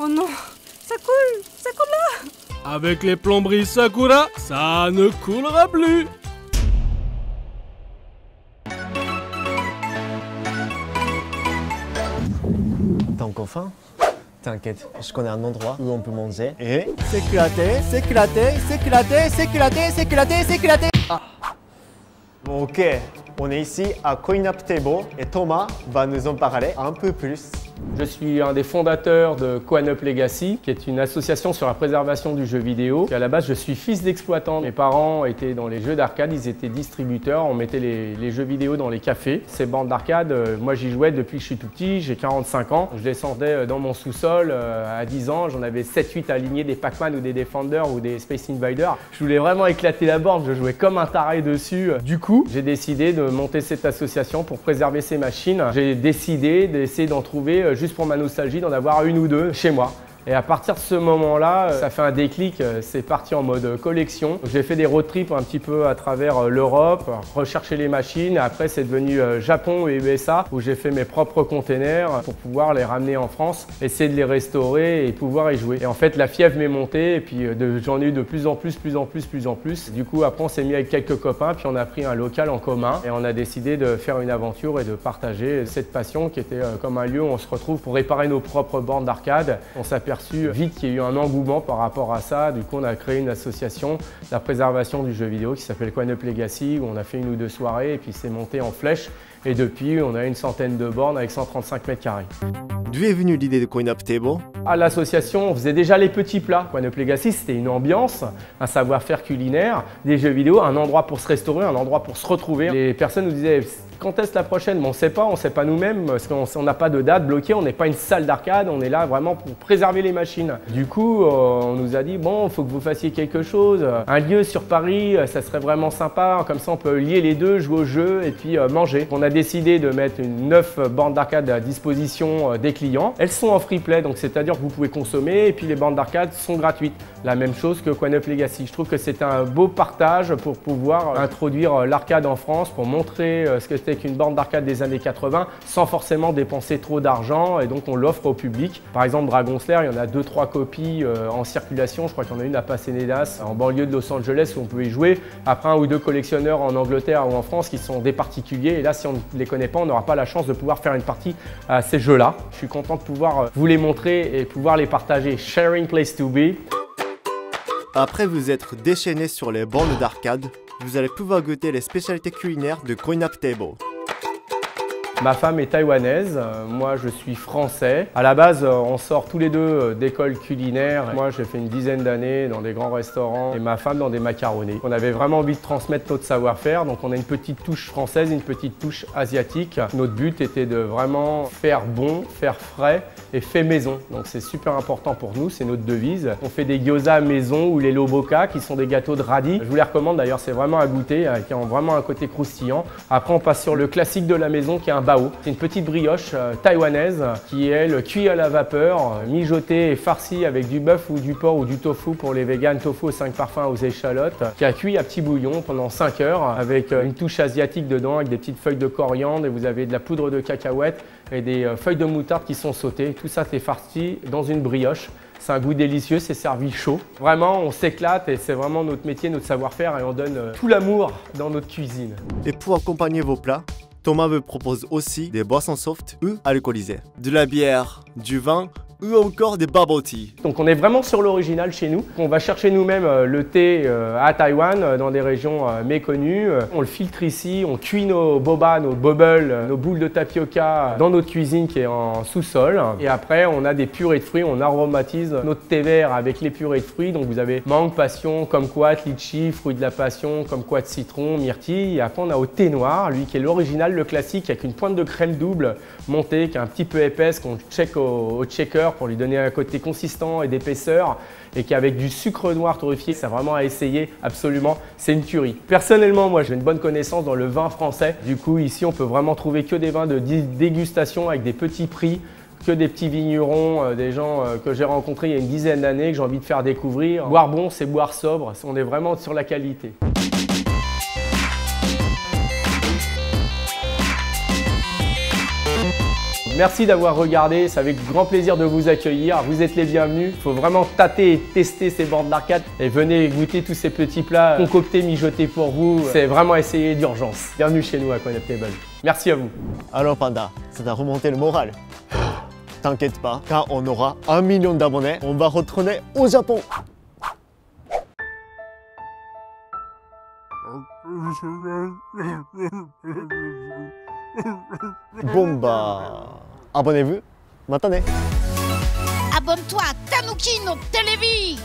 Oh non, ça coule là. Avec les plomberies Sakura, ça ne coulera plus. T'as encore faim? T'inquiète, je connais un endroit où on peut manger et s'éclater. Ah. Bon, ok, on est ici à Coin Up Table et Thomas va nous en parler un peu plus. Je suis un des fondateurs de Coin Up Legacy, qui est une association sur la préservation du jeu vidéo. Et à la base, je suis fils d'exploitant. Mes parents étaient dans les jeux d'arcade, ils étaient distributeurs. On mettait les jeux vidéo dans les cafés. Ces bandes d'arcade, moi j'y jouais depuis que je suis tout petit, j'ai 45 ans. Je descendais dans mon sous-sol à 10 ans, j'en avais 7-8 alignés des Pac-Man ou des Defender ou des Space Invaders. Je voulais vraiment éclater la borne, je jouais comme un taré dessus. Du coup, j'ai décidé de monter cette association pour préserver ces machines. J'ai décidé d'essayer d'en trouver juste pour ma nostalgie, d'en avoir une ou deux chez moi. Et à partir de ce moment-là, ça fait un déclic, c'est parti en mode collection. J'ai fait des road trips un petit peu à travers l'Europe, rechercher les machines. Après, c'est devenu Japon et USA où j'ai fait mes propres containers pour pouvoir les ramener en France, essayer de les restaurer et pouvoir y jouer. Et en fait, la fièvre m'est montée et puis j'en ai eu de plus en plus. Du coup, après, on s'est mis avec quelques copains, puis on a pris un local en commun et on a décidé de faire une aventure et de partager cette passion qui était comme un lieu où on se retrouve pour réparer nos propres bornes d'arcade. On s'aperçut vite qu'il y a eu un engouement par rapport à ça. Du coup, on a créé une association de la préservation du jeu vidéo qui s'appelle Coin Up Legacy, où on a fait une ou deux soirées et puis c'est monté en flèche. Et depuis, on a une centaine de bornes avec 135 mètres carrés. D'où est venue l'idée de Coin Up Table? À l'association, on faisait déjà les petits plats. Coin Up Legacy, c'était une ambiance, un savoir-faire culinaire, des jeux vidéo, un endroit pour se restaurer, un endroit pour se retrouver. Les personnes nous disaient quand est-ce la prochaine? Bon, on ne sait pas nous-mêmes parce qu'on n'a pas de date bloquée, on n'est pas une salle d'arcade, on est là vraiment pour préserver les machines. Du coup, on nous a dit bon, il faut que vous fassiez quelque chose, un lieu sur Paris, ça serait vraiment sympa, comme ça on peut lier les deux, jouer au jeu et puis manger. On a décidé de mettre 9 bornes d'arcade à disposition des clients. Elles sont en free play, donc c'est-à-dire que vous pouvez consommer et puis les bornes d'arcade sont gratuites. La même chose que Coin Up Legacy. Je trouve que c'est un beau partage pour pouvoir introduire l'arcade en France, pour montrer ce que c'était qu'une borne d'arcade des années 80 sans forcément dépenser trop d'argent et donc on l'offre au public. Par exemple Dragon Slayer, il y en a 2-3 copies en circulation, je crois qu'il y en a une à Pasadena en banlieue de Los Angeles où on peut y jouer. Après un ou deux collectionneurs en Angleterre ou en France qui sont des particuliers et là si on ne les connaît pas on n'aura pas la chance de pouvoir faire une partie à ces jeux-là. Je suis content de pouvoir vous les montrer et pouvoir les partager. Sharing place to be. Après vous être déchaîné sur les bornes d'arcade, vous allez pouvoir goûter les spécialités culinaires de Coin Up Table. Ma femme est taïwanaise, moi je suis français. À la base, on sort tous les deux d'écoles culinaires. Moi j'ai fait une dizaine d'années dans des grands restaurants et ma femme dans des macaronis. On avait vraiment envie de transmettre notre savoir-faire, donc on a une petite touche française, une petite touche asiatique. Notre but était de vraiment faire bon, faire frais et fait maison. Donc c'est super important pour nous, c'est notre devise. On fait des gyoza maison ou les loboka qui sont des gâteaux de radis. Je vous les recommande d'ailleurs, c'est vraiment à goûter, qui ont vraiment un côté croustillant. Après on passe sur le classique de la maison qui est un bao. C'est une petite brioche taïwanaise qui est elle cuite à la vapeur, mijotée et farcie avec du bœuf ou du porc ou du tofu pour les véganes, tofu aux 5 parfums aux échalotes, qui a cuit à petit bouillon pendant 5 heures avec une touche asiatique dedans avec des petites feuilles de coriandre et vous avez de la poudre de cacahuète et des feuilles de moutarde qui sont sautées. Tout ça c'est farci dans une brioche. C'est un goût délicieux, c'est servi chaud. Vraiment, on s'éclate et c'est vraiment notre métier, notre savoir-faire et on donne tout l'amour dans notre cuisine. Et pour accompagner vos plats, Thomas vous propose aussi des boissons soft ou alcoolisées, de la bière, du vin ou encore des bubble tea. Donc on est vraiment sur l'original chez nous. On va chercher nous-mêmes le thé à Taïwan, dans des régions méconnues. On le filtre ici, on cuit nos boba, nos bubbles, nos boules de tapioca dans notre cuisine qui est en sous-sol. Et après on a des purées de fruits, on aromatise notre thé vert avec les purées de fruits. Donc vous avez mangue, passion, kumquat, litchi, fruits de la passion, kumquat, citron, myrtille. Et après on a au thé noir, lui qui est l'original, le classique, avec une pointe de crème double montée qui est un petit peu épaisse, qu'on check au checker pour lui donner un côté consistant et d'épaisseur et qui avec du sucre noir torréfié, c'est vraiment à essayer absolument, c'est une tuerie. Personnellement, moi j'ai une bonne connaissance dans le vin français. Du coup ici on peut vraiment trouver que des vins de dégustation avec des petits prix, que des petits vignerons, des gens que j'ai rencontrés il y a une dizaine d'années que j'ai envie de faire découvrir. Boire bon, c'est boire sobre, on est vraiment sur la qualité. Merci d'avoir regardé, c'est avec grand plaisir de vous accueillir. Vous êtes les bienvenus. Il faut vraiment tâter et tester ces bornes d'arcade et venez goûter tous ces petits plats concoctés, mijotés pour vous. C'est vraiment essayer d'urgence. Bienvenue chez nous à Coin Up Table. Merci à vous. Alors Panda, ça t'a remonté le moral. T'inquiète pas, quand on aura 1 million d'abonnés, on va retourner au Japon. Bon bah, abonnez-vous, maintenant. Abonne-toi à Tanuki no Télévi.